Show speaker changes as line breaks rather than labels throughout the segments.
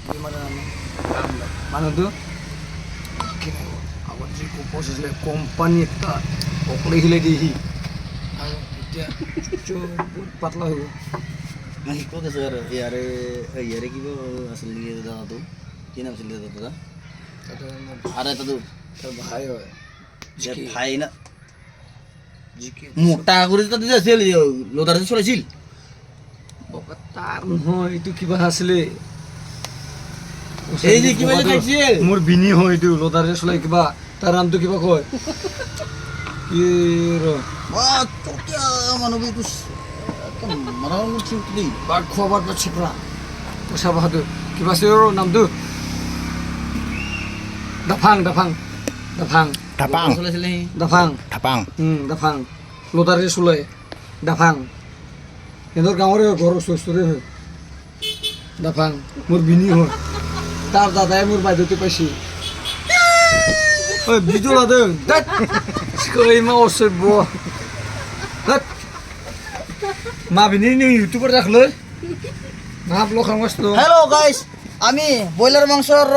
gimana mana tuh kira awak sih kupas le company ta okle hile dihi ayo kita coba patlah ho
Masih kok sir yare ki asli दादा तो কি নাম ছিল দাদা আরে দাদু
ভাই
যে ভাই না
জিকে
মোটা করে তো দিছিল লোদার চলাইছিল
তার নহয় এইটো কিবা আছিলে
এই যে কিবা খাইছিল
মোৰ বিনি হয় এইটো লোদাৰে চলাই কিবা তাৰ নামটো কিবা কয় কি ৰ
তো কি মানবী তো মানব ঠিক নেই
বাঘ খোৱাবাৰ পাছে পৰা পইচা বাহাদুৰ কিবা আছে ৰ নামটো দাফাং দাফাং দাফাং
Tapang,
চলাইছিল
দাফাং
tapang.
দাফাং লোদাৰে চলাই দাফাং সিহঁতৰ গাঁৱৰে ঘৰৰ ওচৰৰে হয় দাফাং মোৰ বিনি হয় তাৰ দাদাই মোৰ বাইদেউতে পাইছে ঐ ভিডিঅ' লাদোं কৈ মা অসভ্য মা বিনি নি ইউটিউবার রাখলে না ব্লগ খাওয়াসতো
হ্যালো গাইস আমি বয়লার মাংস আর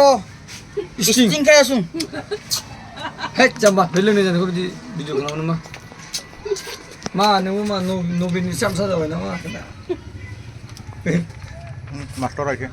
স্টিং খাই আসুন
হেট জাম্বা বেলে নি জানো দি ভিডিও খাওয়ানো মা মা নমু মা নো বিনি সামসা যাবে না মা
Master aja.